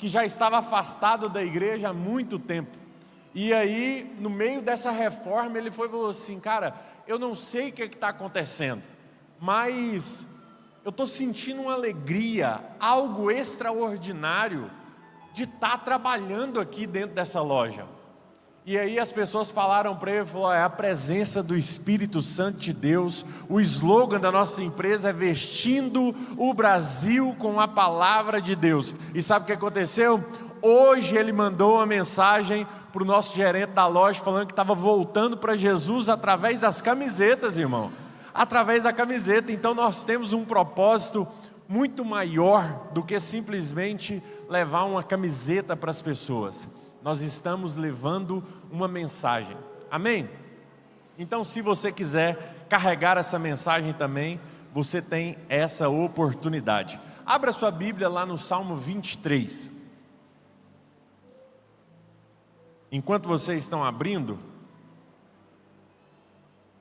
que já estava afastado da igreja há muito tempo. E aí, no meio dessa reforma, ele falou assim: cara, eu não sei o que está acontecendo, mas eu estou sentindo uma alegria, algo extraordinário de estar trabalhando aqui dentro dessa loja. E aí as pessoas falaram para ele, falou: é a presença do Espírito Santo de Deus. O slogan da nossa empresa é vestindo o Brasil com a palavra de Deus. E sabe o que aconteceu? Hoje ele mandou uma mensagem para o nosso gerente da loja, falando que estava voltando para Jesus através das camisetas, irmão. Através da camiseta. Então nós temos um propósito muito maior do que simplesmente levar uma camiseta para as pessoas. Nós estamos levando uma mensagem, amém? Então, se você quiser carregar essa mensagem também, você tem essa oportunidade. Abra sua Bíblia lá no Salmo 23. Enquanto vocês estão abrindo,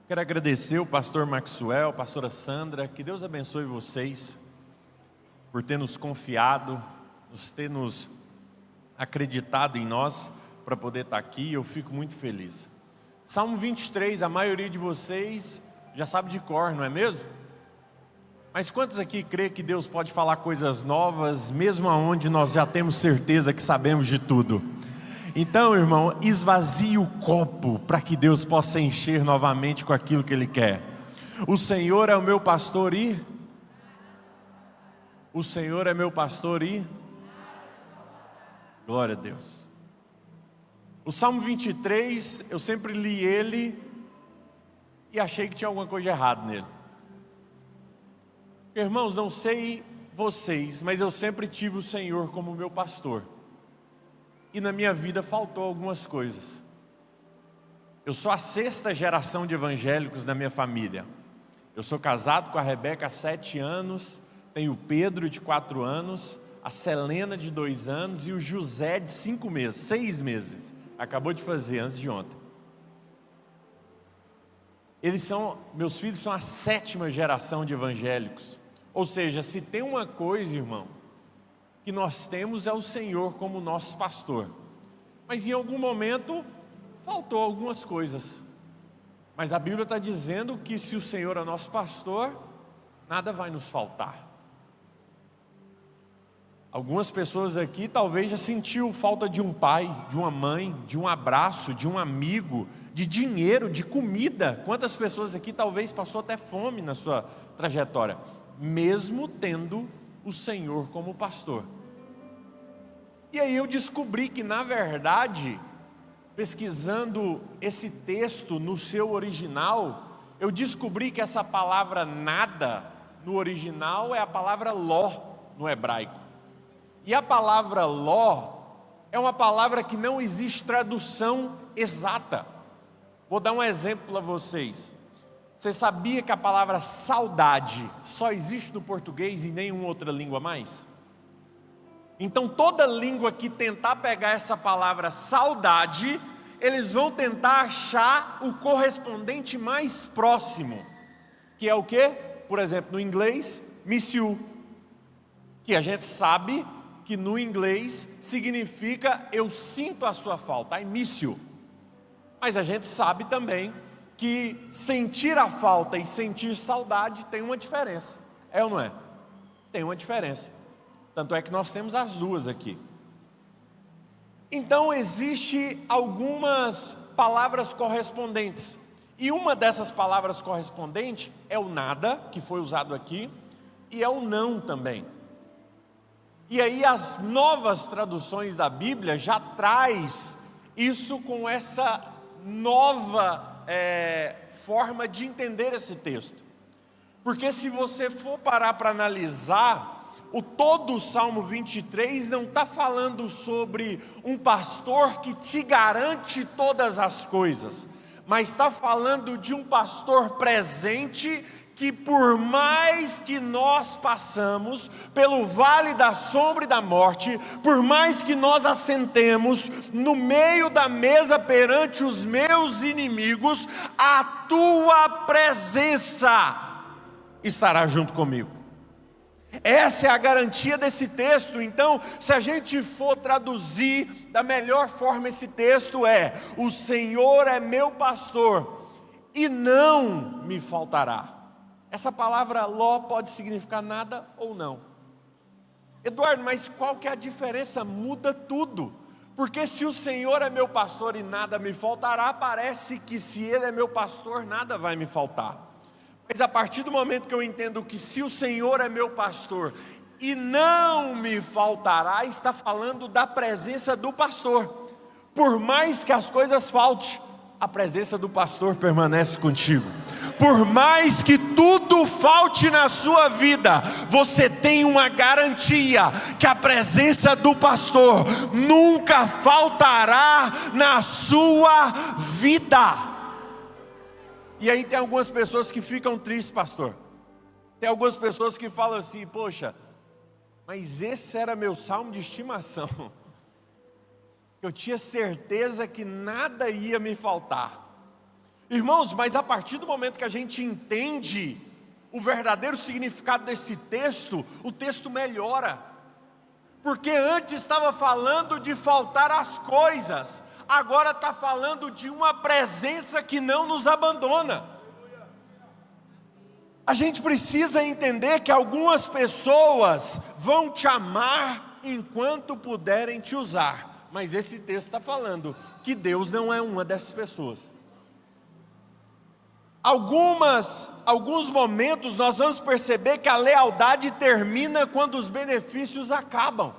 quero agradecer o pastor Maxwell, a pastora Sandra, que Deus abençoe vocês por ter nos confiado, ter nos acreditado em nós para poder estar aqui. Eu fico muito feliz. Salmo 23, a maioria de vocês já sabe de cor, não é mesmo? Mas quantos aqui crê que Deus pode falar coisas novas, mesmo aonde nós já temos certeza que sabemos de tudo? Então, irmão, esvazie o copo para que Deus possa encher novamente com aquilo que Ele quer. O Senhor é o meu pastor e... O Senhor é meu pastor e... Glória a Deus. O Salmo 23, eu sempre li ele e achei que tinha alguma coisa errada nele. Irmãos, não sei vocês, mas eu sempre tive o Senhor como meu pastor. E na minha vida faltou algumas coisas. Eu sou a 6ª geração de evangélicos da minha família. Eu sou casado com a Rebeca há 7 anos, tenho o Pedro de 4 anos, a Selena de 2 anos e o José de 6 meses. Acabou de fazer antes de ontem. Meus filhos são a 7ª geração de evangélicos. Ou seja, se tem uma coisa, irmão, que nós temos é o Senhor como nosso pastor. Mas em algum momento faltou algumas coisas. Mas a Bíblia está dizendo que se o Senhor é nosso pastor, nada vai nos faltar. Algumas pessoas aqui talvez já sentiu falta de um pai, de uma mãe, de um abraço, de um amigo, de dinheiro, de comida. Quantas pessoas aqui talvez passou até fome na sua trajetória, mesmo tendo o Senhor como pastor? E aí eu descobri que, na verdade, pesquisando esse texto no seu original, eu descobri que essa palavra nada no original é a palavra ló no hebraico. E a palavra ló é uma palavra que não existe tradução exata. Vou dar um exemplo para vocês. Você sabia que a palavra saudade só existe no português e em nenhuma outra língua mais? Então toda língua que tentar pegar essa palavra saudade, eles vão tentar achar o correspondente mais próximo, que é o quê? Por exemplo, no inglês, miss you, que a gente sabe que no inglês significa eu sinto a sua falta, I miss you. Mas a gente sabe também que sentir a falta e sentir saudade tem uma diferença, é ou não é? Tem uma diferença, tanto é que nós temos as duas aqui. Então existe algumas palavras correspondentes, e uma dessas palavras correspondentes é o nada, que foi usado aqui, e é o não também. E aí as novas traduções da Bíblia já traz isso com essa nova forma de entender esse texto. Porque se você for parar para analisar, todo o Salmo 23 não está falando sobre um pastor que te garante todas as coisas, mas está falando de um pastor presente que, por mais que nós passamos pelo vale da sombra e da morte, por mais que nós assentemos no meio da mesa perante os meus inimigos, a tua presença estará junto comigo. Essa é a garantia desse texto. Então, se a gente for traduzir da melhor forma esse texto o Senhor é meu pastor e não me faltará. Essa palavra ló pode significar nada ou não. Eduardo, mas qual que é a diferença? Muda tudo. Porque se o Senhor é meu pastor e nada me faltará, parece que se Ele é meu pastor, nada vai me faltar. Mas a partir do momento que eu entendo que se o Senhor é meu pastor e não me faltará, está falando da presença do pastor. Por mais que as coisas faltem, a presença do pastor permanece contigo. Por mais que tudo falte na sua vida, você tem uma garantia que a presença do pastor nunca faltará na sua vida. E aí tem algumas pessoas que ficam tristes, pastor. Tem algumas pessoas que falam assim: poxa, mas esse era meu salmo de estimação. Eu tinha certeza que nada ia me faltar. Irmãos, mas a partir do momento que a gente entende o verdadeiro significado desse texto, o texto melhora. Porque antes estava falando de faltar as coisas, agora está falando de uma presença que não nos abandona. A gente precisa entender que algumas pessoas vão te amar enquanto puderem te usar. Mas esse texto está falando que Deus não é uma dessas pessoas. Alguns momentos nós vamos perceber que a lealdade termina quando os benefícios acabam.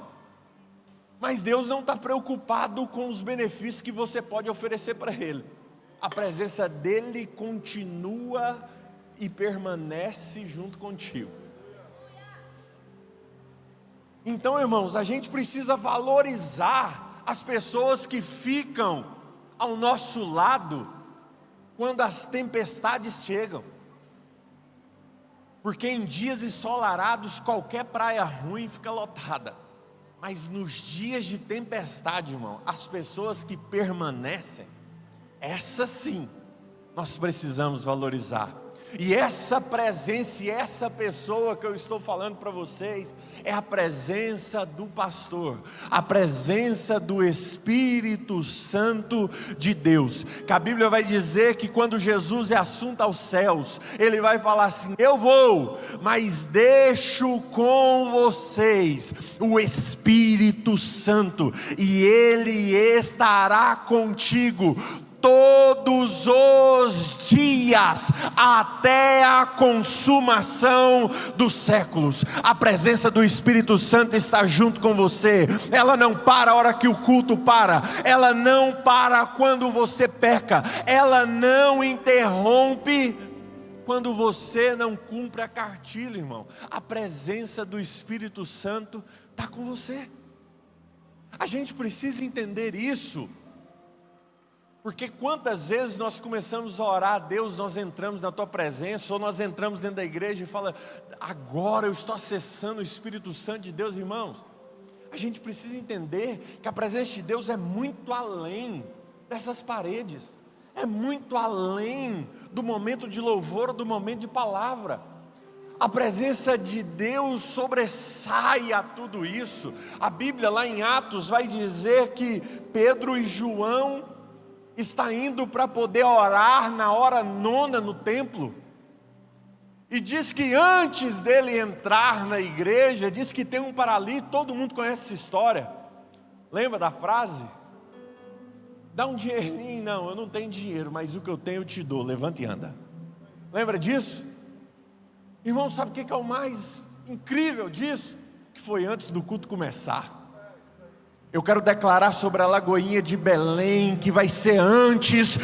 Mas Deus não está preocupado com os benefícios que você pode oferecer para Ele. A presença dEle continua e permanece junto contigo. Então, irmãos, a gente precisa valorizar as pessoas que ficam ao nosso lado quando as tempestades chegam. Porque em dias ensolarados qualquer praia ruim fica lotada. Mas nos dias de tempestade, irmão, as pessoas que permanecem, essas sim, nós precisamos valorizar. E essa presença e essa pessoa que eu estou falando para vocês é a presença do pastor, a presença do Espírito Santo de Deus. Que a Bíblia vai dizer que quando Jesus é assunto aos céus, Ele vai falar assim: eu vou, mas deixo com vocês o Espírito Santo, e Ele estará contigo todos os dias, até a consumação dos séculos. A presença do Espírito Santo está junto com você. Ela não para a hora que o culto para, ela não para quando você peca, ela não interrompe quando você não cumpre a cartilha, irmão. A presença do Espírito Santo está com você. A gente precisa entender isso. Porque quantas vezes nós começamos a orar a Deus, nós entramos na tua presença, ou nós entramos dentro da igreja e fala: agora eu estou acessando o Espírito Santo de Deus. Irmãos, a gente precisa entender que a presença de Deus é muito além dessas paredes, é muito além do momento de louvor ou do momento de palavra. A presença de Deus sobressai a tudo isso. A Bíblia lá em Atos vai dizer que Pedro e João está indo para poder orar na hora nona no templo, e diz que antes dele entrar na igreja, diz que tem um paralítico. Todo mundo conhece essa história, lembra da frase? Dá um dinheirinho. Não, eu não tenho dinheiro, mas o que eu tenho eu te dou, levanta e anda. Lembra disso? Irmão, sabe o que é o mais incrível disso? Que foi antes do culto começar. Eu quero declarar sobre a Lagoinha de Belém, que vai ser antes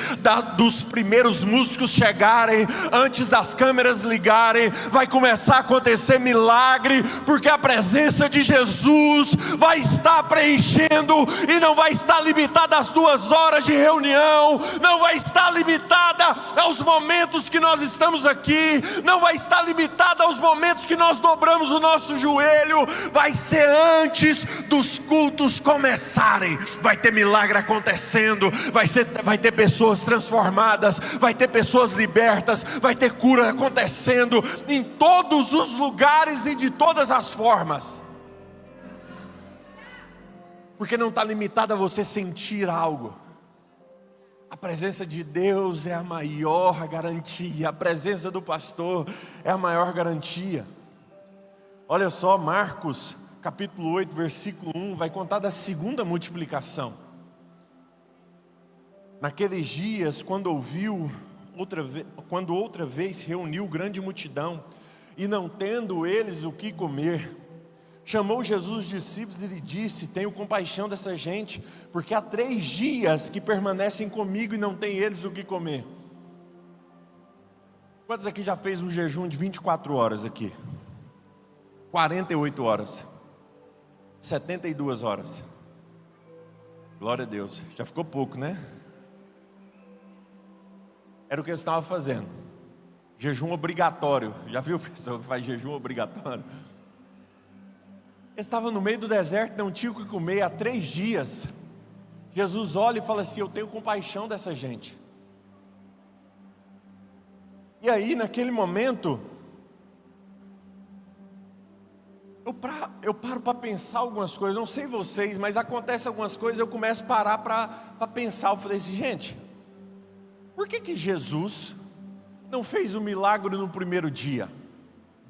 dos primeiros músicos chegarem, antes das câmeras ligarem, vai começar a acontecer milagre, porque a presença de Jesus vai estar preenchendo, e não vai estar limitada às 2 horas de reunião, não vai estar limitada aos momentos que nós estamos aqui, não vai estar limitada aos momentos que nós dobramos o nosso joelho, vai ser antes dos cultos começarem. Vai ter milagre acontecendo, vai ter pessoas transformadas, vai ter pessoas libertas, vai ter cura acontecendo em todos os lugares e de todas as formas. Porque não está limitado a você sentir algo. A presença de Deus é a maior garantia. A presença do pastor é a maior garantia. Olha só, Marcos capítulo 8, versículo 1, vai contar da segunda multiplicação. Naqueles dias, quando outra vez se reuniu grande multidão, e não tendo eles o que comer, chamou Jesus os discípulos e lhe disse: tenho compaixão dessa gente, porque há 3 dias que permanecem comigo e não têm eles o que comer. Quantos aqui já fez um jejum de 24 horas aqui? 48 horas, 72 horas. Glória a Deus, já ficou pouco, né? Era o que eles estavam fazendo. Jejum obrigatório. Já viu pessoa que faz jejum obrigatório? Eles estavam no meio do deserto, não tinham o que comer há 3 dias. Jesus olha e fala assim: eu tenho compaixão dessa gente. E aí, naquele momento, eu paro para pensar algumas coisas. Não sei vocês, mas acontece algumas coisas, eu começo a parar para pensar. Eu falei assim: gente, por que Jesus não fez o milagre no primeiro dia?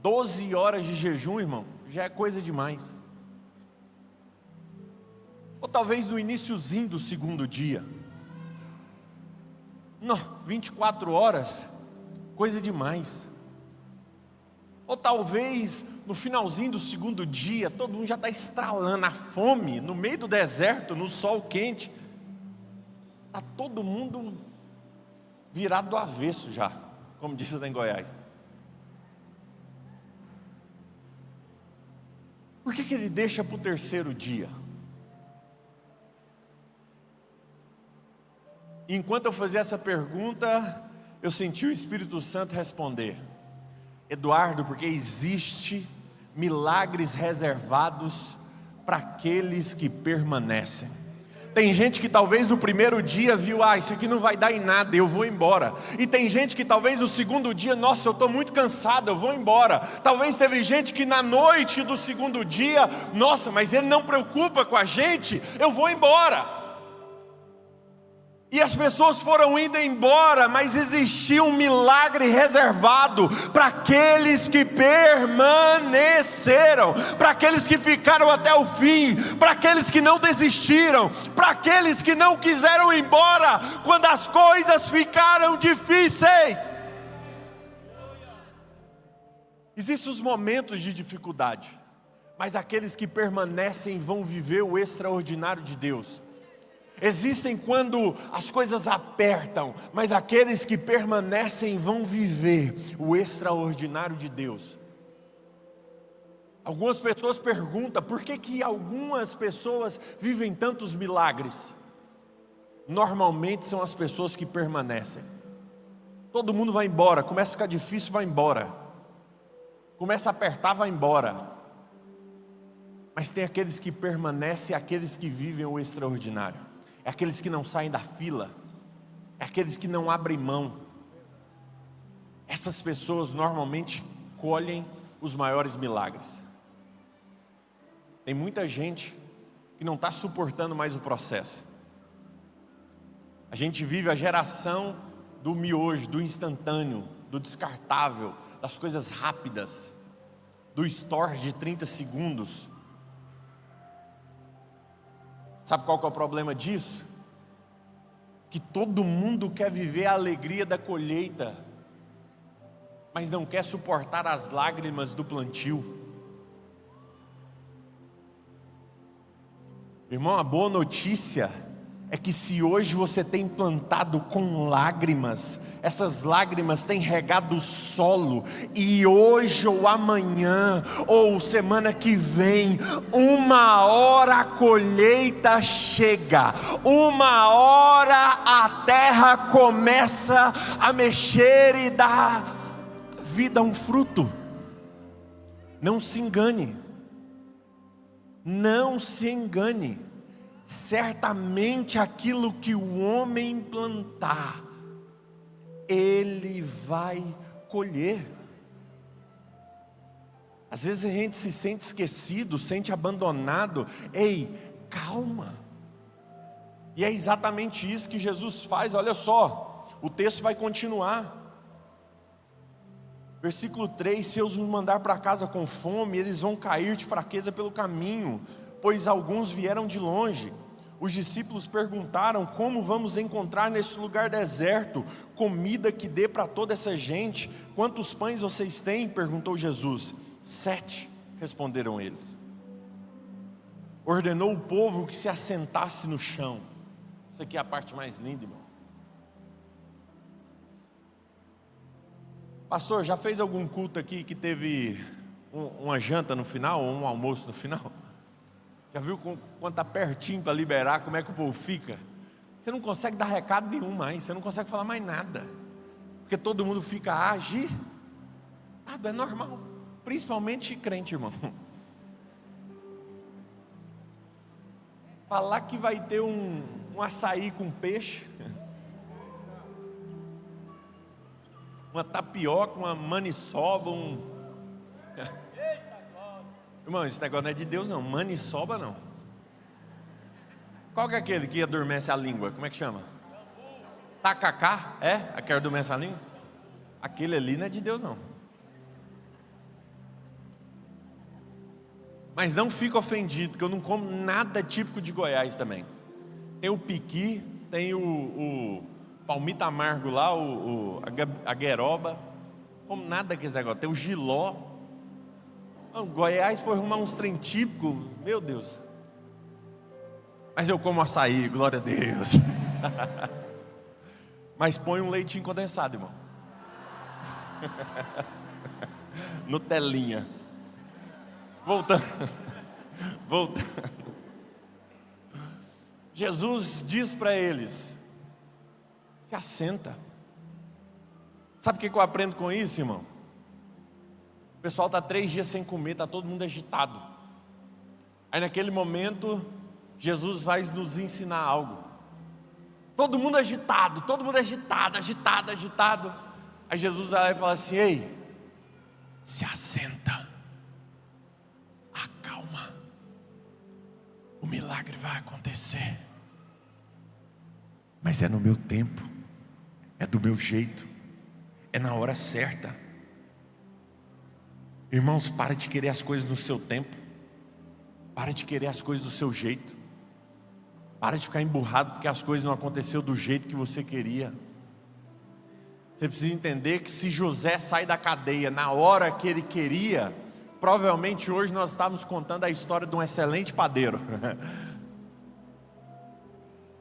12 horas de jejum, irmão, já é coisa demais. Ou talvez no iniciozinho do segundo dia. Não, 24 horas, coisa demais. Ou talvez no finalzinho do segundo dia, todo mundo já está estralando, a fome, no meio do deserto, no sol quente. Está todo mundo virado do avesso já, como disse lá em Goiás. Por que ele deixa para o terceiro dia? Enquanto eu fazia essa pergunta, eu senti o Espírito Santo responder: Eduardo, porque existe milagres reservados para aqueles que permanecem. Tem gente que talvez no primeiro dia viu: isso aqui não vai dar em nada, eu vou embora. E tem gente que talvez no segundo dia: nossa, eu estou muito cansado, eu vou embora. Talvez teve gente que na noite do segundo dia: nossa, mas ele não preocupa com a gente, eu vou embora. E as pessoas foram indo embora, mas existia um milagre reservado para aqueles que permaneceram, para aqueles que ficaram até o fim, para aqueles que não desistiram, para aqueles que não quiseram ir embora quando as coisas ficaram difíceis. Existem os momentos de dificuldade, mas aqueles que permanecem vão viver o extraordinário de Deus. Existem quando as coisas apertam, mas aqueles que permanecem vão viver o extraordinário de Deus. Algumas pessoas perguntam: por que algumas pessoas vivem tantos milagres? Normalmente são as pessoas que permanecem. Todo mundo vai embora, começa a ficar difícil, vai embora. Começa a apertar, vai embora. Mas tem aqueles que permanecem, aqueles que vivem o extraordinário. É aqueles que não saem da fila, é aqueles que não abrem mão. Essas pessoas normalmente colhem os maiores milagres. Tem muita gente que não está suportando mais o processo. A gente vive a geração do miojo, do instantâneo, do descartável, das coisas rápidas, do store de 30 segundos. Sabe qual que é o problema disso? Que todo mundo quer viver a alegria da colheita, mas não quer suportar as lágrimas do plantio. Irmão, a boa notícia é que se hoje você tem plantado com lágrimas, essas lágrimas têm regado o solo, e hoje ou amanhã, ou semana que vem, uma hora a colheita chega, uma hora a terra começa a mexer e dar vida a um fruto. Não se engane, não se engane. Certamente aquilo que o homem plantar, ele vai colher. Às vezes a gente se sente esquecido, sente abandonado. Ei, calma. E é exatamente isso que Jesus faz. Olha só, o texto vai continuar. Versículo 3: se eu os mandar para casa com fome, eles vão cair de fraqueza pelo caminho, pois alguns vieram de longe. Os discípulos perguntaram: como vamos encontrar nesse lugar deserto comida que dê para toda essa gente? Quantos pães vocês têm? Perguntou Jesus. 7, responderam eles. Ordenou o povo que se assentasse no chão. Isso aqui é a parte mais linda, irmão. Pastor, já fez algum culto aqui que teve uma janta no final, ou um almoço no final? Já viu quando está pertinho para liberar, como é que o povo fica? Você não consegue dar recado nenhum mais, você não consegue falar mais nada, porque todo mundo fica agitado. É normal, principalmente crente, irmão. Falar que vai ter um açaí com peixe, uma tapioca, uma maniçoba, Irmão, esse negócio não é de Deus não, maniçoba não. Qual que é aquele que adormece a língua? Como é que chama? Tacacá? É? Aquele que adormece a língua? Aquele ali não é de Deus não. Mas não fica ofendido, que eu não como nada típico de Goiás também. Tem o piqui, tem o palmito amargo lá, a gueroba. Não como nada daquele negócio. Tem o jiló. Goiás foi arrumar uns trem típicos, meu Deus. Mas eu como açaí, glória a Deus. Mas põe um leitinho condensado, irmão. Nutelinha. Voltando. Jesus diz para eles: se assenta. Sabe o que eu aprendo com isso, irmão? O pessoal está 3 dias sem comer, está todo mundo agitado. Aí naquele momento, Jesus vai nos ensinar algo. Todo mundo agitado, agitado. Aí Jesus vai lá e fala assim: ei, se assenta, acalma, o milagre vai acontecer. Mas é no meu tempo, é do meu jeito, é na hora certa. Irmãos, para de querer as coisas no seu tempo. Para de querer as coisas do seu jeito. Para de ficar emburrado porque as coisas não aconteceram do jeito que você queria. Você precisa entender que se José sai da cadeia na hora que ele queria, provavelmente hoje nós estávamos contando a história de um excelente padeiro.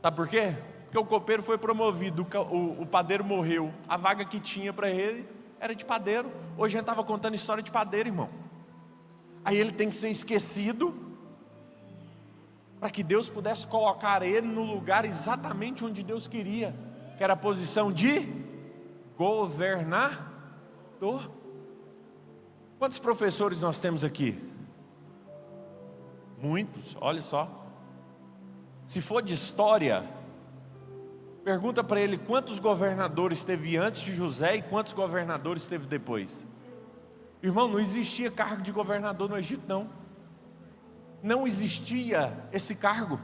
Sabe por quê? Porque o copeiro foi promovido, o padeiro morreu. A vaga que tinha para ele era de padeiro. Hoje a gente estava contando história de padeiro, irmão. Aí ele tem que ser esquecido, para que Deus pudesse colocar ele no lugar exatamente onde Deus queria, que era a posição de governador. Quantos professores nós temos aqui? Muitos, olha só. Se for de história, pergunta para ele quantos governadores teve antes de José e quantos governadores teve depois. Irmão, não existia cargo de governador no Egito, não. Não existia esse cargo.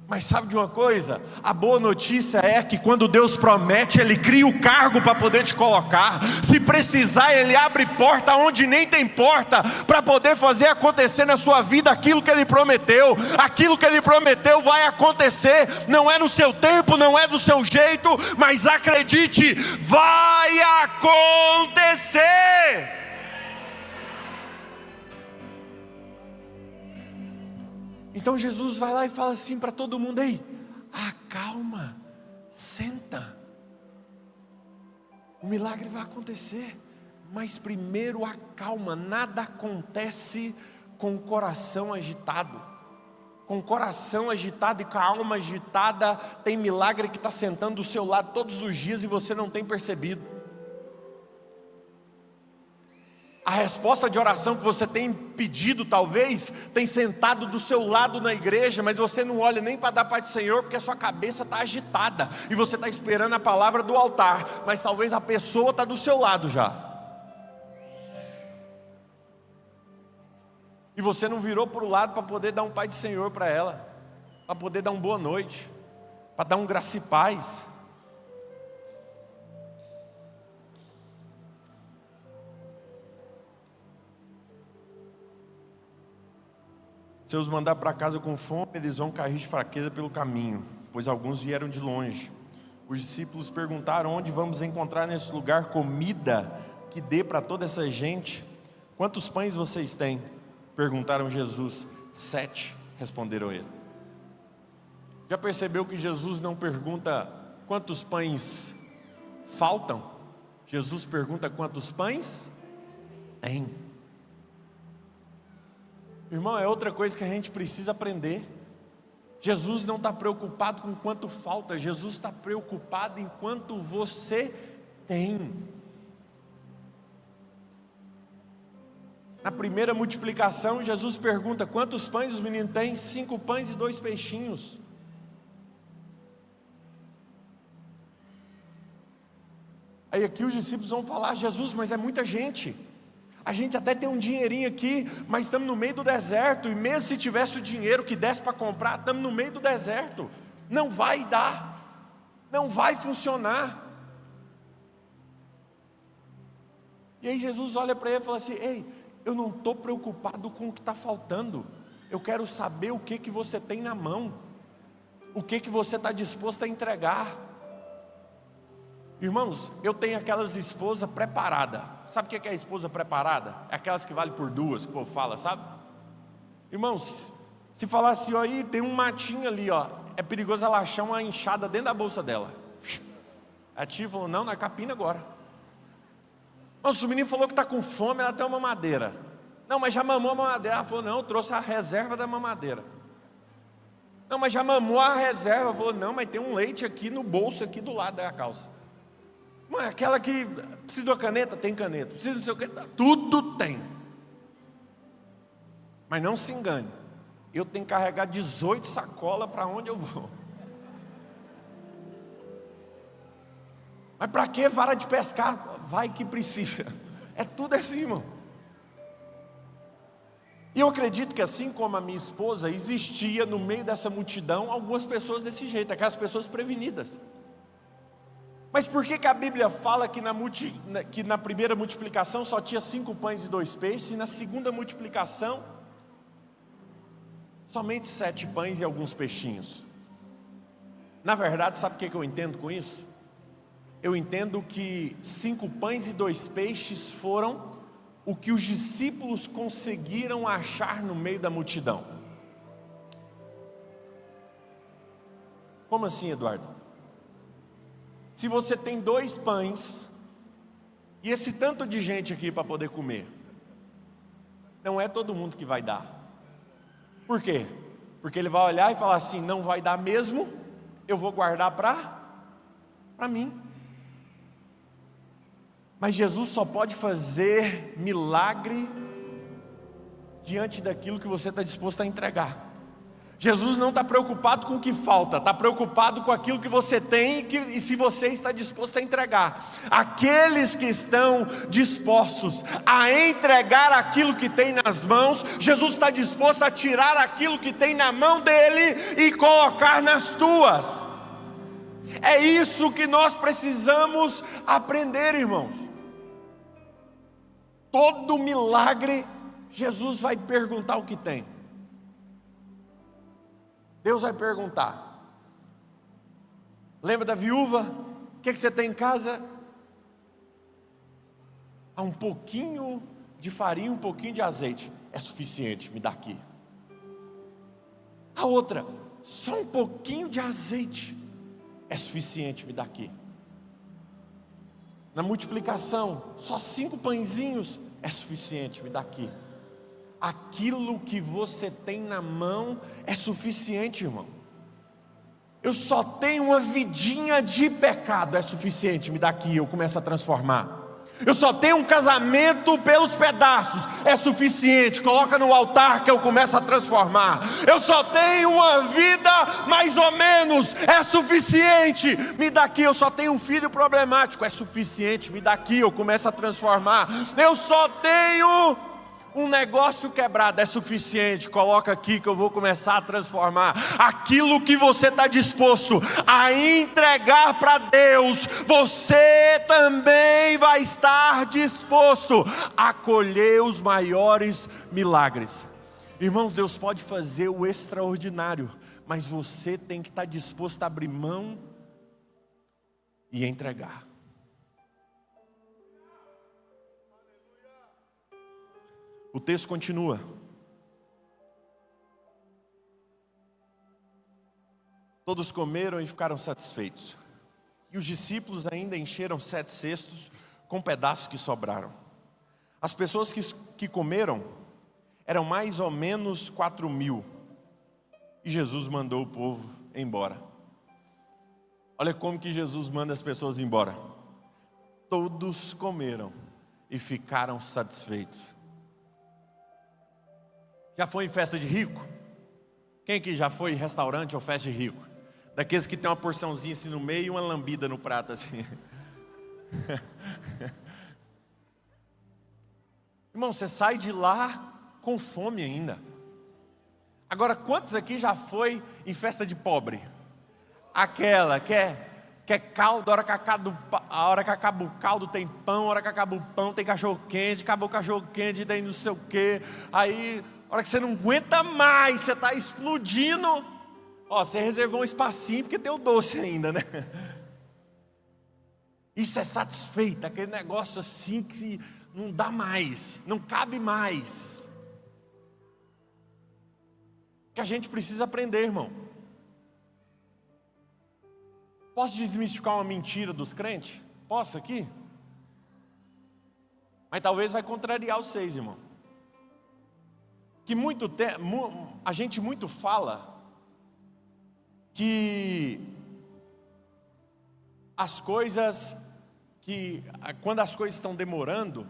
Mas sabe de uma coisa? A boa notícia é que quando Deus promete, Ele cria o cargo para poder te colocar. Se precisar, Ele abre porta onde nem tem porta, para poder fazer acontecer na sua vida aquilo que Ele prometeu. Aquilo que Ele prometeu vai acontecer. Não é no seu tempo, não é do seu jeito, mas acredite, vai acontecer. Então Jesus vai lá e fala assim para todo mundo: ei, acalma, senta, o milagre vai acontecer, mas primeiro acalma. Nada acontece com o coração agitado. Com o coração agitado e com a alma agitada, tem milagre que está sentando do seu lado todos os dias e você não tem percebido. A resposta de oração que você tem pedido, talvez, tem sentado do seu lado na igreja, mas você não olha nem para dar Pai do Senhor, porque a sua cabeça está agitada, e você está esperando a palavra do altar, mas talvez a pessoa está do seu lado já. E você não virou para o lado para poder dar um Pai do Senhor para ela, para poder dar uma boa noite, para dar um graça e paz. Se eu os mandar para casa com fome, eles vão cair de fraqueza pelo caminho, pois alguns vieram de longe. Os discípulos perguntaram: onde vamos encontrar nesse lugar comida que dê para toda essa gente? Quantos pães vocês têm? Perguntaram Jesus. 7, responderam ele. Já percebeu que Jesus não pergunta quantos pães faltam? Jesus pergunta quantos pães tem. Irmão, é outra coisa que a gente precisa aprender. Jesus não está preocupado com quanto falta, Jesus está preocupado em quanto você tem. Na primeira multiplicação, Jesus pergunta: quantos pães os meninos têm? 5 pães e 2 peixinhos. Aí aqui os discípulos vão falar: Jesus, mas é muita gente. A gente até tem um dinheirinho aqui, mas estamos no meio do deserto. E mesmo se tivesse o dinheiro que desse para comprar, estamos no meio do deserto. Não vai dar, não vai funcionar. E aí Jesus olha para ele e fala assim: ei, eu não estou preocupado com o que está faltando. Eu quero saber o que você tem na mão, o que você está disposto a entregar. Irmãos, eu tenho aquelas esposas preparadas. Sabe o que é a esposa preparada? É aquelas que vale por 2, que o povo fala, sabe? Irmãos, se falar assim: ó, aí tem um matinho ali, ó, é perigoso ela achar uma enxada dentro da bolsa dela. A tia falou: não, na capina agora. Nossa, o menino falou que está com fome, ela tem uma mamadeira. Não, mas já mamou a mamadeira. Ela falou: não, eu trouxe a reserva da mamadeira. Não, mas já mamou a reserva. Ela falou: não, mas tem um leite aqui no bolso, aqui do lado da calça. Mãe, aquela que precisa de uma caneta, tem caneta. Precisa de não sei o que, tudo tem. Mas não se engane, eu tenho que carregar 18 sacolas para onde eu vou. Mas para que vara de pescar? Vai que precisa. É tudo assim, irmão. E eu acredito que assim como a minha esposa, existia no meio dessa multidão algumas pessoas desse jeito, aquelas pessoas prevenidas. Mas por que a Bíblia fala que na primeira multiplicação só tinha 5 pães e 2 peixes, e na segunda multiplicação somente 7 pães e alguns peixinhos? Na verdade, sabe o que eu entendo com isso? Eu entendo que 5 pães e 2 peixes foram o que os discípulos conseguiram achar no meio da multidão. Como assim, Eduardo? Se você tem 2 pães e esse tanto de gente aqui para poder comer, não é todo mundo que vai dar. Por quê? Porque ele vai olhar e falar assim: não vai dar mesmo, eu vou guardar para mim. Mas Jesus só pode fazer milagre diante daquilo que você está disposto a entregar. Jesus não está preocupado com o que falta, está preocupado com aquilo que você tem e se você está disposto a entregar. Aqueles que estão dispostos a entregar aquilo que tem nas mãos, Jesus está disposto a tirar aquilo que tem na mão dele e colocar nas tuas. É isso que nós precisamos aprender, irmãos. Todo milagre, Jesus vai perguntar o que tem. Deus vai perguntar. Lembra da viúva? O que você tem em casa? Há um pouquinho de farinha, um pouquinho de azeite. É suficiente, me dá aqui. A outra, só um pouquinho de azeite é suficiente, me dá aqui. Na multiplicação, só 5 pãezinhos é suficiente, me dá aqui. Aquilo que você tem na mão é suficiente, irmão. Eu só tenho uma vidinha de pecado, é suficiente, me dá aqui, eu começo a transformar. Eu só tenho um casamento pelos pedaços, é suficiente, coloca no altar que eu começo a transformar. Eu só tenho uma vida mais ou menos, é suficiente, me dá aqui. Eu só tenho um filho problemático, é suficiente, me dá aqui, eu começo a transformar. Eu só tenho um negócio quebrado, é suficiente, coloca aqui que eu vou começar a transformar. Aquilo que você está disposto a entregar para Deus, você também vai estar disposto a colher os maiores milagres. Irmãos, Deus pode fazer o extraordinário, mas você tem que estar disposto a abrir mão e entregar. O texto continua. Todos comeram e ficaram satisfeitos. E os discípulos ainda encheram 7 cestos com pedaços que sobraram. As pessoas que comeram eram mais ou menos 4.000. E Jesus mandou o povo embora. Olha como que Jesus manda as pessoas embora. Todos comeram e ficaram satisfeitos. Já foi em festa de rico? Quem aqui já foi em restaurante ou festa de rico? Daqueles que tem uma porçãozinha assim no meio e uma lambida no prato assim. Irmão, você sai de lá com fome ainda. Agora, quantos aqui já foi em festa de pobre? Aquela que é caldo, a hora que acaba o caldo tem pão, a hora que acaba o pão tem cachorro quente, acabou o cachorro quente, daí não sei o quê. Aí, a hora que você não aguenta mais, você está explodindo. Ó, você reservou um espacinho porque tem o doce ainda, né? Isso é satisfeito, aquele negócio assim que não dá mais, não cabe mais. Que a gente precisa aprender, irmão. Posso desmistificar uma mentira dos crentes? Posso aqui? Mas talvez vai contrariar vocês, irmão. Que a gente muito fala que as coisas, quando as coisas estão demorando,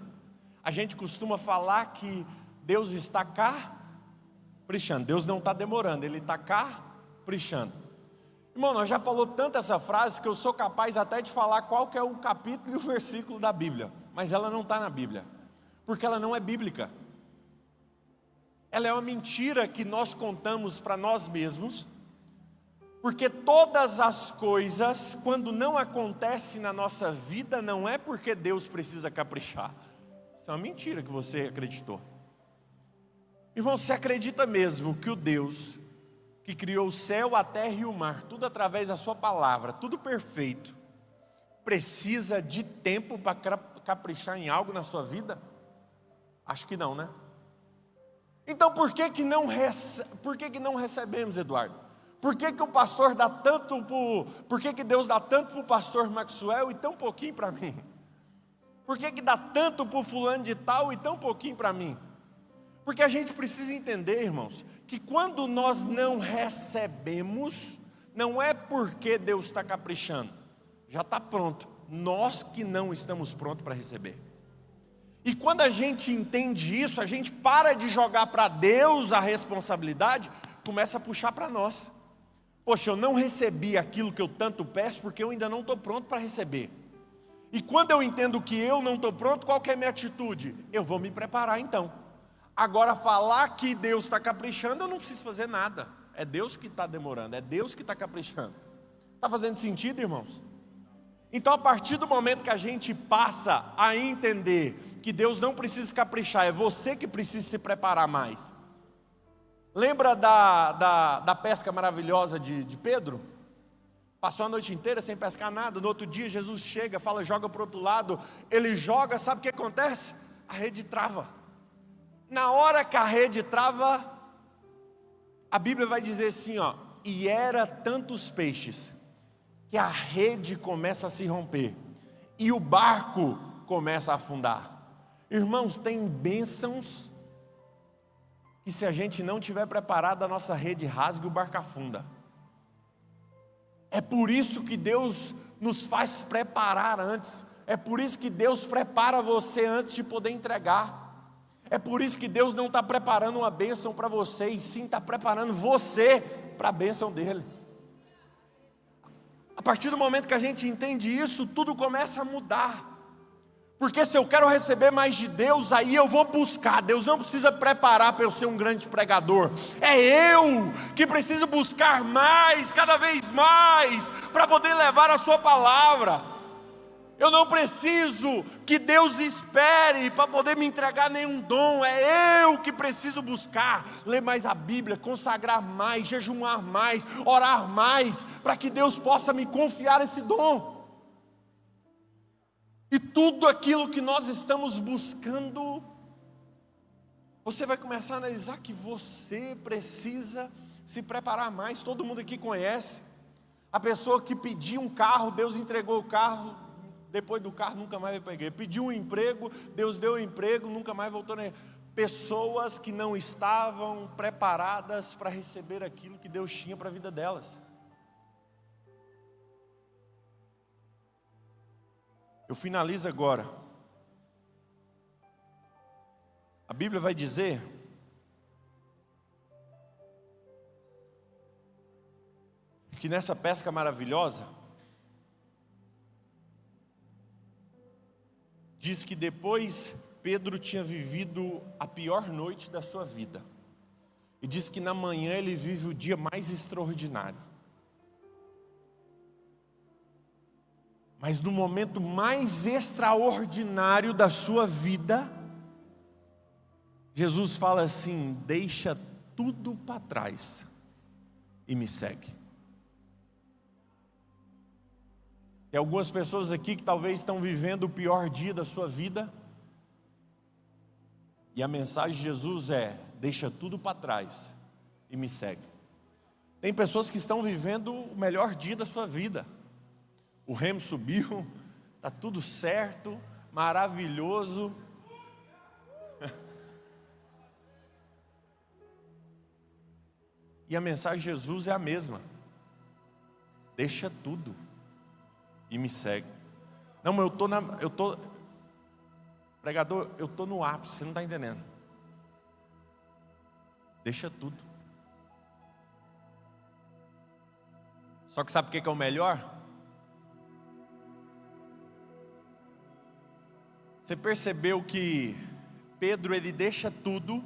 a gente costuma falar que Deus está caprichando. Deus não está demorando, Ele está caprichando. Irmão, nós já falou tanto essa frase que eu sou capaz até de falar qual que é o capítulo e o versículo da Bíblia. Mas ela não está na Bíblia, porque ela não é bíblica. Ela é uma mentira que nós contamos para nós mesmos, porque todas as coisas, quando não acontecem na nossa vida, não é porque Deus precisa caprichar. Isso é uma mentira que você acreditou. Irmão, você acredita mesmo que o Deus que criou o céu, a terra e o mar, tudo através da sua palavra, tudo perfeito, precisa de tempo para caprichar em algo na sua vida? Acho que não, né? Então por que não recebemos, Eduardo? Por que o pastor dá tanto por que Deus dá tanto para o pastor Maxwell e tão pouquinho para mim? Por que dá tanto para o fulano de tal e tão pouquinho para mim? Porque a gente precisa entender, irmãos, que quando nós não recebemos, não é porque Deus está caprichando, já está pronto, nós que não estamos prontos para receber. E quando a gente entende isso, a gente para de jogar para Deus a responsabilidade, começa a puxar para nós. Poxa, eu não recebi aquilo que eu tanto peço porque eu ainda não estou pronto para receber. E quando eu entendo que eu não estou pronto, qual que é a minha atitude? Eu vou me preparar então. Agora falar que Deus está caprichando, eu não preciso fazer nada. É Deus que está demorando, é Deus que está caprichando. Está fazendo sentido, irmãos? Então a partir do momento que a gente passa a entender que Deus não precisa caprichar, é você que precisa se preparar mais. Lembra da pesca maravilhosa de Pedro? Passou a noite inteira sem pescar nada, no outro dia Jesus chega, fala, joga para o outro lado, ele joga, sabe o que acontece? A rede trava. Na hora que a rede trava, a Bíblia vai dizer assim, ó, e era tantos peixes, que a rede começa a se romper, e o barco começa a afundar. Irmãos, tem bênçãos, que se a gente não tiver preparado, a nossa rede rasga e o barco afunda. É por isso que Deus nos faz preparar antes. É por isso que Deus prepara você antes de poder entregar. É por isso que Deus não está preparando uma bênção para você, e sim está preparando você para a bênção dele. A partir do momento que a gente entende isso, tudo começa a mudar. Porque se eu quero receber mais de Deus, aí eu vou buscar. Deus não precisa preparar para eu ser um grande pregador. É eu que preciso buscar mais, cada vez mais, para poder levar a sua palavra. Eu não preciso que Deus espere para poder me entregar nenhum dom. É eu que preciso buscar, ler mais a Bíblia, consagrar mais, jejuar mais, orar mais, para que Deus possa me confiar esse dom. E tudo aquilo que nós estamos buscando, você vai começar a analisar que você precisa se preparar mais. Todo mundo aqui conhece a pessoa que pediu um carro, Deus entregou o carro, depois do carro nunca mais vai pegar. Pediu um emprego, Deus deu o emprego, nunca mais voltou. Pessoas que não estavam preparadas para receber aquilo que Deus tinha para a vida delas. Eu finalizo agora. A Bíblia vai dizer que nessa pesca maravilhosa, diz que depois Pedro tinha vivido a pior noite da sua vida, e diz que na manhã ele vive o dia mais extraordinário. Mas no momento mais extraordinário da sua vida, Jesus fala assim: deixa tudo para trás e me segue. Tem algumas pessoas aqui que talvez estão vivendo o pior dia da sua vida, e a mensagem de Jesus é: deixa tudo para trás e me segue. Tem pessoas que estão vivendo o melhor dia da sua vida. O remo subiu, está tudo certo, maravilhoso. E a mensagem de Jesus é a mesma: deixa tudo e me segue. Não, mas pregador, eu estou no ápice, você não está entendendo. Deixa tudo. Só que sabe o que é o melhor? Você percebeu que Pedro, ele deixa tudo,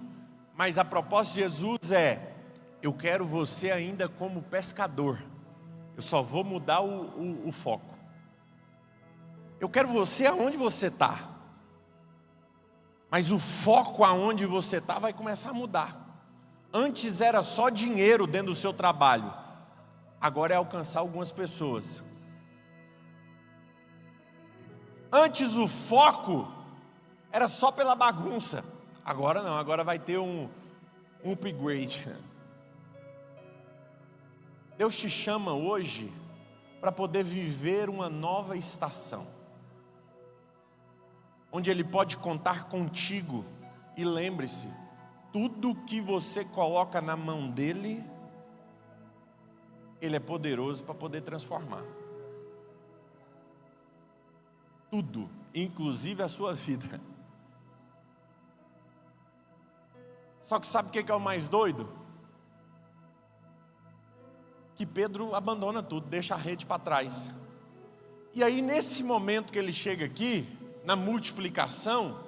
mas a proposta de Jesus é: eu quero você ainda como pescador, eu só vou mudar o foco. Eu quero você aonde você está, mas o foco aonde você está vai começar a mudar. Antes era só dinheiro dentro do seu trabalho, agora é alcançar algumas pessoas. Antes o foco era só pela bagunça, agora não, agora vai ter um upgrade. Deus te chama hoje para poder viver uma nova estação, onde Ele pode contar contigo. E lembre-se, tudo que você coloca na mão dEle, Ele é poderoso para poder transformar. Tudo, inclusive a sua vida. Só que sabe o que é o mais doido? Que Pedro abandona tudo, deixa a rede para trás. E aí nesse momento que ele chega aqui, na multiplicação,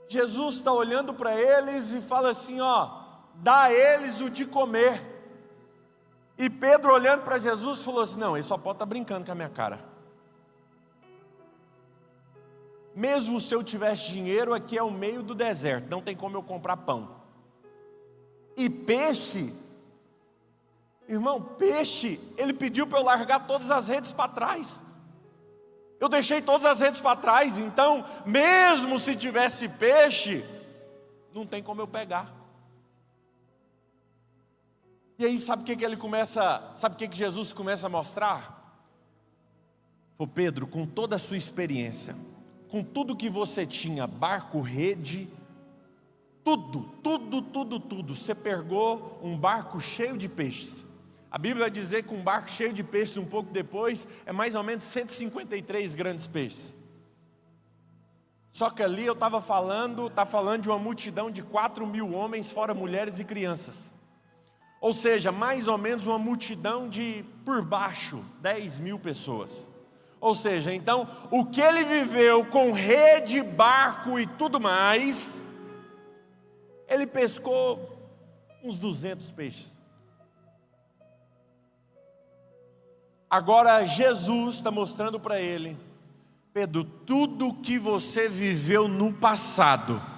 Jesus está olhando para eles e fala assim, ó, dá a eles o de comer. E Pedro olhando para Jesus falou assim: não, ele só pode estar brincando com a minha cara. Mesmo se eu tivesse dinheiro, aqui é o meio do deserto, não tem como eu comprar pão. E peixe, irmão, peixe, ele pediu para eu largar todas as redes para trás. Eu deixei todas as redes para trás, então, mesmo se tivesse peixe, não tem como eu pegar. E aí sabe o que ele começa, sabe o que Jesus começa a mostrar? Ô Pedro, com toda a sua experiência, com tudo que você tinha, barco, rede, tudo, você pegou um barco cheio de peixes. A Bíblia vai dizer que um barco cheio de peixes, um pouco depois, é mais ou menos 153 grandes peixes. Só que ali eu estava falando de uma multidão de 4.000 homens, fora mulheres e crianças. Ou seja, mais ou menos uma multidão de, por baixo, 10.000 pessoas. Ou seja, então, o que ele viveu com rede, barco e tudo mais, ele pescou uns 200 peixes. Agora Jesus está mostrando para ele: Pedro, tudo que você viveu no passado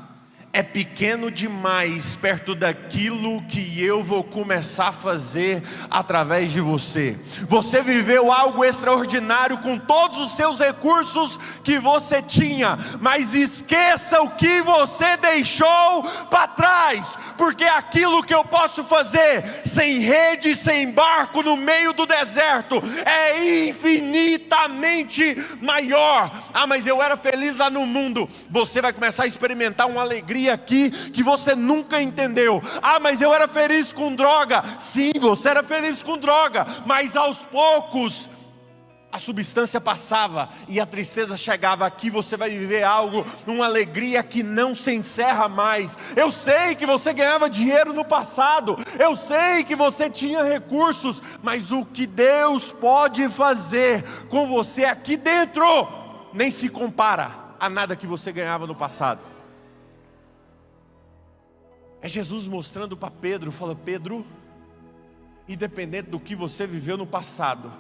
é pequeno demais perto daquilo que eu vou começar a fazer através de você. Você viveu algo extraordinário com todos os seus recursos que você tinha, mas esqueça o que você deixou para trás, porque aquilo que eu posso fazer sem rede, sem barco, no meio do deserto, é infinitamente maior. Ah, mas eu era feliz lá no mundo. Você vai começar a experimentar uma alegria aqui que você nunca entendeu. Ah, mas eu era feliz com droga. Sim, você era feliz com droga, mas aos poucos a substância passava e a tristeza chegava. Aqui você vai viver algo, uma alegria que não se encerra mais. Eu sei que você ganhava dinheiro no passado, eu sei que você tinha recursos, mas o que Deus pode fazer com você aqui dentro nem se compara a nada que você ganhava no passado. É Jesus mostrando para Pedro, fala: Pedro, independente do que você viveu no passado,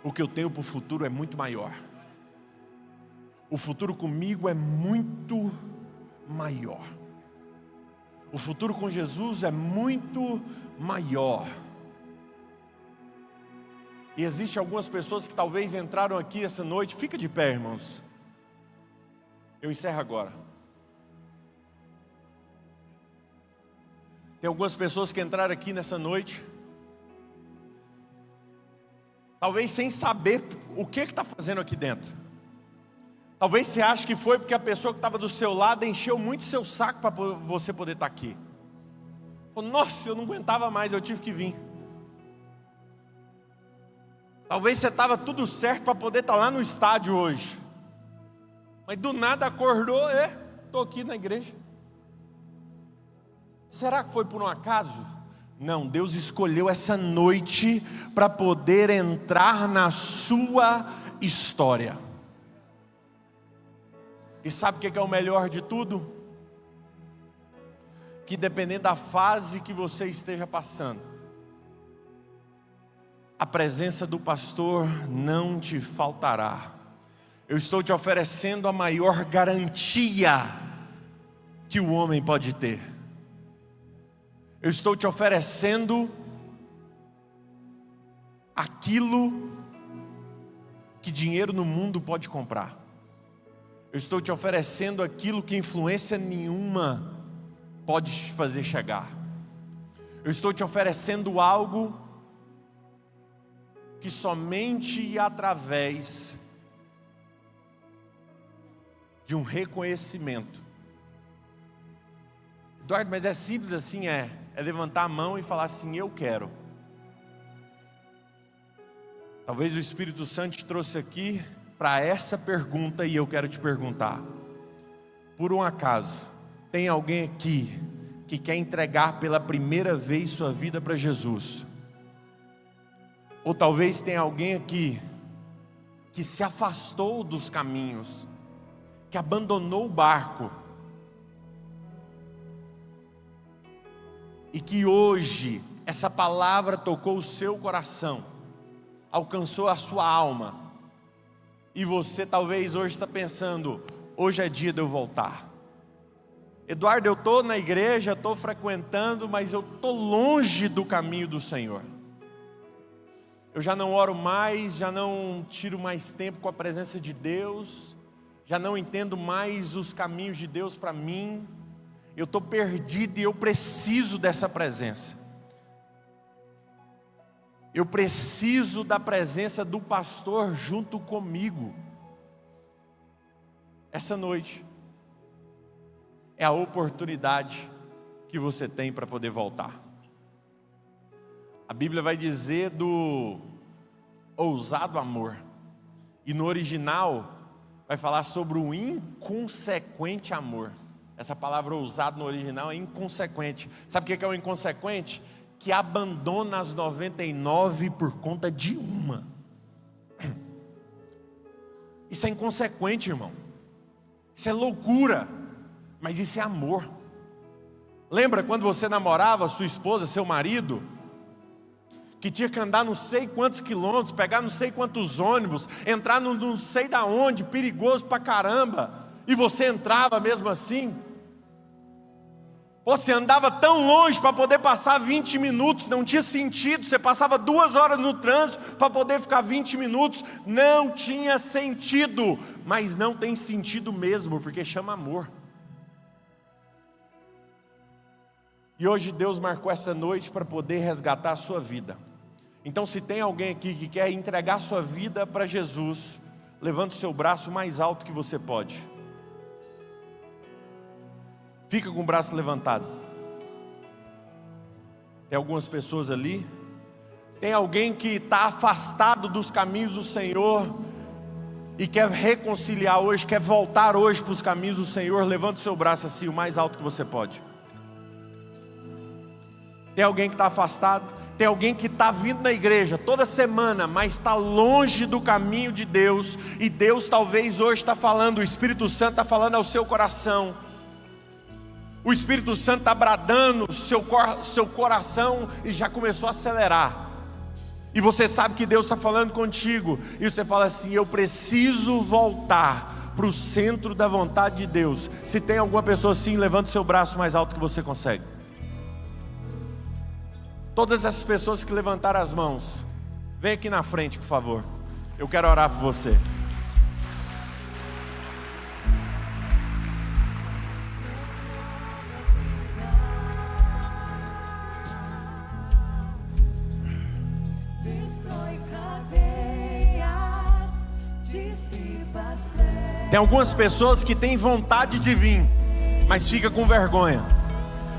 o que eu tenho para o futuro é muito maior. O futuro comigo é muito maior. O futuro com Jesus é muito maior. E existem algumas pessoas que talvez entraram aqui essa noite. Fica de pé, irmãos. Eu encerro agora. Tem algumas pessoas que entraram aqui nessa noite, talvez sem saber o que está fazendo aqui dentro. Talvez você ache que foi porque a pessoa que estava do seu lado encheu muito seu saco para você poder estar aqui. Falou: nossa, eu não aguentava mais, eu tive que vir. Talvez você estava tudo certo para poder estar lá no estádio hoje, mas do nada acordou: estou aqui na igreja. Será que foi por um acaso? Não, Deus escolheu essa noite para poder entrar na sua história. E sabe o que é o melhor de tudo? Que dependendo da fase que você esteja passando, a presença do pastor não te faltará. Eu estou te oferecendo a maior garantia que o homem pode ter. Eu estou te oferecendo aquilo que dinheiro no mundo pode comprar. Eu estou te oferecendo aquilo que influência nenhuma pode te fazer chegar. Eu estou te oferecendo algo que somente através de um reconhecimento. Eduardo, mas é simples assim? É levantar a mão e falar assim: eu quero. Talvez o Espírito Santo te trouxe aqui para essa pergunta, e eu quero te perguntar: por um acaso, tem alguém aqui que quer entregar pela primeira vez sua vida para Jesus? Ou talvez tenha alguém aqui que se afastou dos caminhos, que abandonou o barco, e que hoje essa palavra tocou o seu coração, alcançou a sua alma, e você talvez hoje está pensando: hoje é dia de eu voltar. Eduardo, eu estou na igreja, estou frequentando, mas eu estou longe do caminho do Senhor. Eu já não oro mais, já não tiro mais tempo com a presença de Deus, já não entendo mais os caminhos de Deus para mim. Eu estou perdido e eu preciso dessa presença. Eu preciso da presença do pastor junto comigo. Essa noite é a oportunidade que você tem para poder voltar. A Bíblia vai dizer do ousado amor. E no original vai falar sobre o inconsequente amor. Essa palavra ousado no original é inconsequente. Sabe o que é o inconsequente? Que abandona as 99 por conta de uma. Isso é inconsequente, irmão. Isso é loucura. Mas isso é amor. Lembra quando você namorava sua esposa, seu marido, que tinha que andar não sei quantos quilômetros, pegar não sei quantos ônibus, entrar no não sei da onde, perigoso pra caramba, e você entrava mesmo assim? Você andava tão longe para poder passar 20 minutos, não tinha sentido. Você passava 2 horas no trânsito para poder ficar 20 minutos, não tinha sentido. Mas não tem sentido mesmo, porque chama amor. E hoje Deus marcou essa noite para poder resgatar a sua vida. Então, se tem alguém aqui que quer entregar a sua vida para Jesus, levante o seu braço mais alto que você pode. Fica com o braço levantado. Tem algumas pessoas ali. Tem alguém que está afastado dos caminhos do Senhor e quer reconciliar hoje, quer voltar hoje para os caminhos do Senhor. Levante o seu braço assim, o mais alto que você pode. Tem alguém que está afastado. Tem alguém que está vindo na igreja toda semana, mas está longe do caminho de Deus. E Deus talvez hoje está falando, o Espírito Santo está falando ao seu coração. O Espírito Santo está bradando seu coração e já começou a acelerar. E você sabe que Deus está falando contigo. E você fala assim: eu preciso voltar para o centro da vontade de Deus. Se tem alguma pessoa assim, levante seu braço mais alto que você consegue. Todas essas pessoas que levantaram as mãos, vem aqui na frente, por favor. Eu quero orar por você. Tem algumas pessoas que têm vontade de vir, mas fica com vergonha.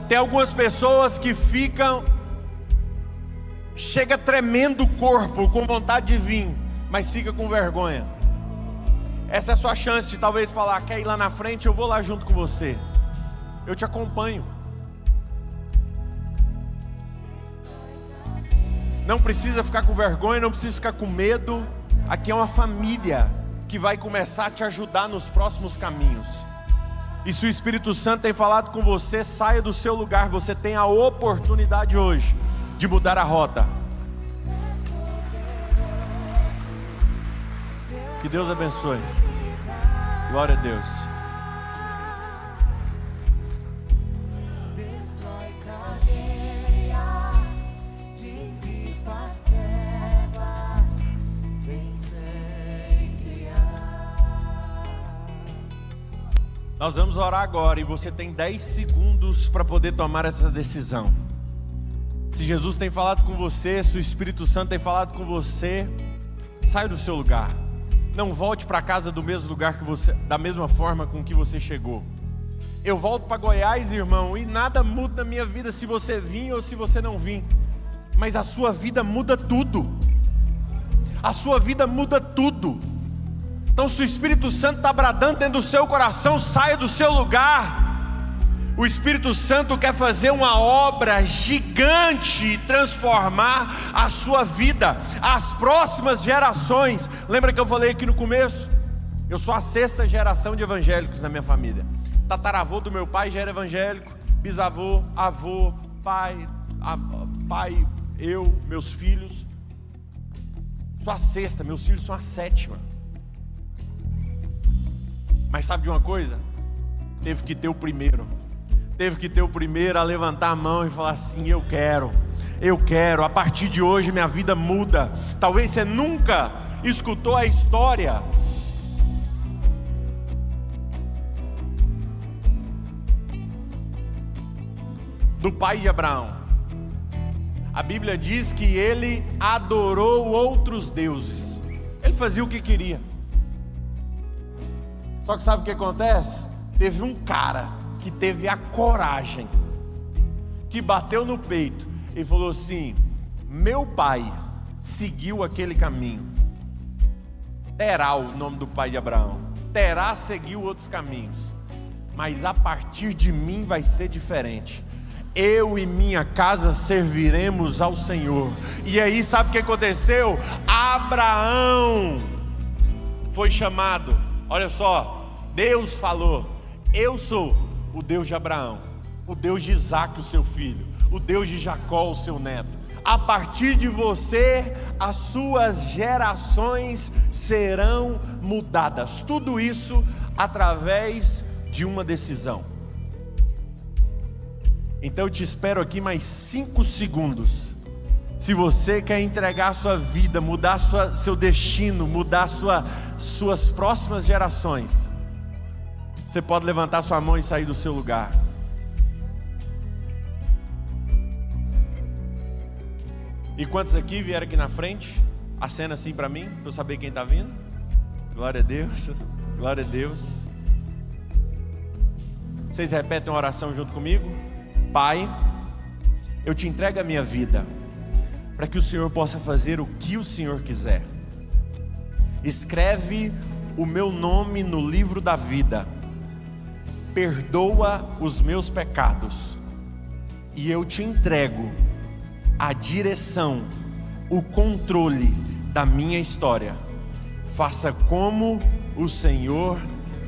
Tem algumas pessoas que chega tremendo o corpo com vontade de vir, mas fica com vergonha. Essa é a sua chance de talvez falar: quer ir lá na frente? Eu vou lá junto com você. Eu te acompanho. Não precisa ficar com vergonha, não precisa ficar com medo. Aqui é uma família que vai começar a te ajudar nos próximos caminhos. E se o Espírito Santo tem falado com você, saia do seu lugar. Você tem a oportunidade hoje de mudar a rota. Que Deus abençoe. Glória a Deus. Nós vamos orar agora e você tem 10 segundos para poder tomar essa decisão. Se Jesus tem falado com você, se o Espírito Santo tem falado com você, saia do seu lugar. Não volte para casa do mesmo lugar que você, da mesma forma com que você chegou. Eu volto para Goiás, irmão, e nada muda na minha vida se você vir ou se você não vir. Mas a sua vida muda tudo. A sua vida muda tudo. Então, se o Espírito Santo está bradando dentro do seu coração, saia do seu lugar. O Espírito Santo quer fazer uma obra gigante e transformar a sua vida, as próximas gerações. Lembra que eu falei aqui no começo? Eu sou a 6ª geração de evangélicos na minha família. Tataravô do meu pai já era evangélico, bisavô, avô, pai, eu, meus filhos. Sou a 6ª, meus filhos são a 7ª. Mas sabe de uma coisa? Teve que ter o primeiro. Teve que ter o primeiro a levantar a mão e falar assim: eu quero, a partir de hoje minha vida muda. Talvez você nunca escutou a história do pai de Abraão. A Bíblia diz que ele adorou outros deuses. Ele fazia o que queria. Só que sabe o que acontece? Teve um cara que teve a coragem, que bateu no peito e falou assim: meu pai seguiu aquele caminho. Terá, o nome do pai de Abraão. Terá seguiu outros caminhos, mas a partir de mim vai ser diferente. Eu e minha casa serviremos ao Senhor. E aí sabe o que aconteceu? Abraão foi chamado. Olha só, Deus falou: eu sou o Deus de Abraão, o Deus de Isaque, o seu filho, o Deus de Jacó, o seu neto. A partir de você, as suas gerações serão mudadas. Tudo isso através de uma decisão. Então eu te espero aqui mais 5 segundos. Se você quer entregar a sua vida, mudar seu destino, mudar suas próximas gerações, você pode levantar sua mão e sair do seu lugar. E quantos aqui vieram aqui na frente? Acena assim para mim, para eu saber quem está vindo. Glória a Deus, glória a Deus. Vocês repetem uma oração junto comigo? Pai, eu te entrego a minha vida, para que o Senhor possa fazer o que o Senhor quiser. Escreve o meu nome no livro da vida. Perdoa os meus pecados. E eu te entrego a direção, o controle da minha história. Faça como o Senhor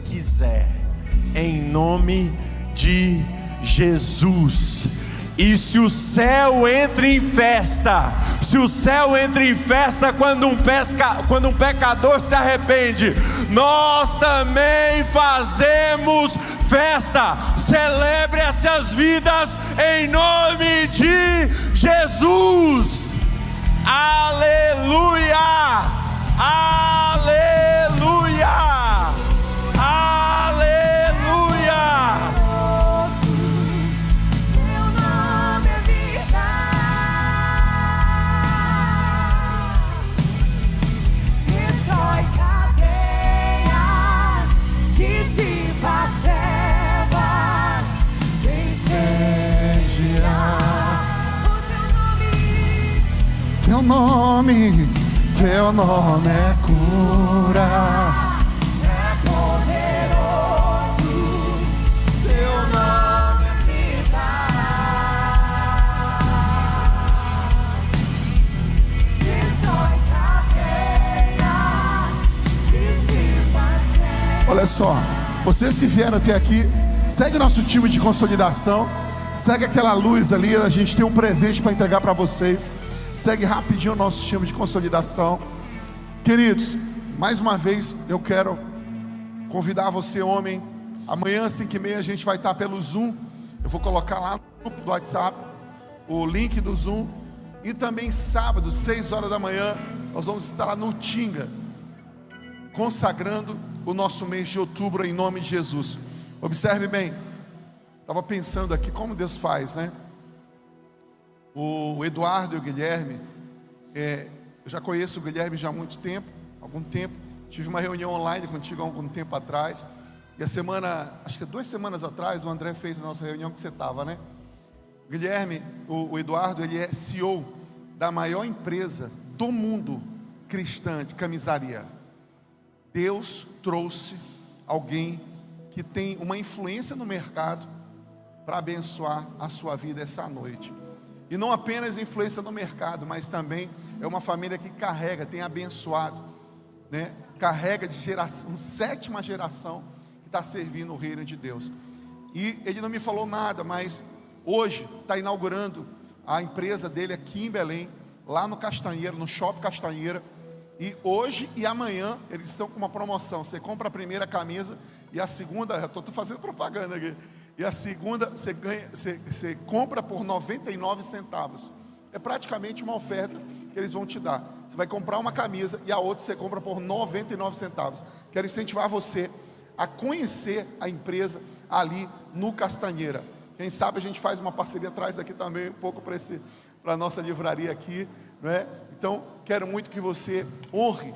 quiser, em nome de Jesus. E se o céu entra em festa, se o céu entra em festa quando um pecador se arrepende, nós também fazemos festa. Celebre essas vidas em nome de Jesus. Aleluia, aleluia, aleluia. Teu nome é cura, é poderoso, teu nome é vida. Destrói cadeias, dissipa as trevas. Olha só, vocês que vieram até aqui, segue nosso time de consolidação, segue aquela luz ali, a gente tem um presente para entregar para vocês. Segue rapidinho o nosso time de consolidação. Queridos, mais uma vez eu quero convidar você, homem. Amanhã às 5h30 a gente vai estar pelo Zoom. Eu vou colocar lá no grupo do WhatsApp o link do Zoom. E também sábado, 6 horas da manhã, nós vamos estar lá no Tinga, consagrando o nosso mês de outubro em nome de Jesus. Observe bem, estava pensando aqui como Deus faz, né? O Eduardo e o Guilherme, eu já conheço o Guilherme já há muito tempo, algum tempo. Tive uma reunião online contigo há algum tempo atrás. E acho que 2 semanas atrás, o André fez a nossa reunião que você estava, né? O Guilherme, o Eduardo, ele é CEO da maior empresa do mundo cristã de camisaria. Deus trouxe alguém que tem uma influência no mercado para abençoar a sua vida essa noite. E não apenas influência no mercado, mas também é uma família que tem abençoado, né? Carrega de geração, 7ª geração que está servindo o reino de Deus. E ele não me falou nada, mas hoje está inaugurando a empresa dele aqui em Belém, lá no Castanheira, no Shopping Castanheira. E hoje e amanhã eles estão com uma promoção. Você compra a primeira camisa e a segunda, estou fazendo propaganda aqui. E a segunda você compra por 99 centavos. É praticamente uma oferta que eles vão te dar. Você vai comprar uma camisa e a outra você compra por 99 centavos. Quero incentivar você a conhecer a empresa ali no Castanheira. Quem sabe a gente faz uma parceria, traz aqui também um pouco para esse para a nossa livraria aqui, não é? Então, quero muito que você honre,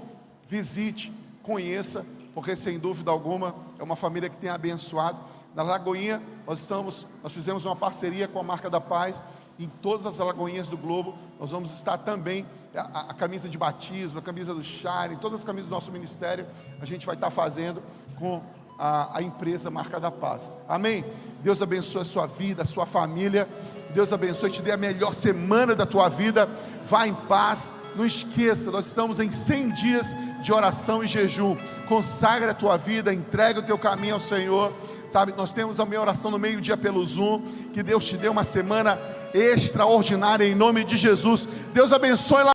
visite, conheça, porque sem dúvida alguma é uma família que tem abençoado. Na Lagoinha, nós fizemos uma parceria com a Marca da Paz. Em todas as lagoinhas do globo, nós vamos estar também, a camisa de batismo, a camisa do Shine, todas as camisas do nosso ministério, a gente vai estar fazendo com a empresa Marca da Paz. Amém? Deus abençoe a sua vida, a sua família. Deus abençoe e te dê a melhor semana da tua vida. Vá em paz. Não esqueça, nós estamos em 100 dias de oração e jejum. Consagre a tua vida, entregue o teu caminho ao Senhor. Sabe, nós temos a minha oração no meio-dia pelo Zoom. Que Deus te dê uma semana extraordinária em nome de Jesus. Deus abençoe lá.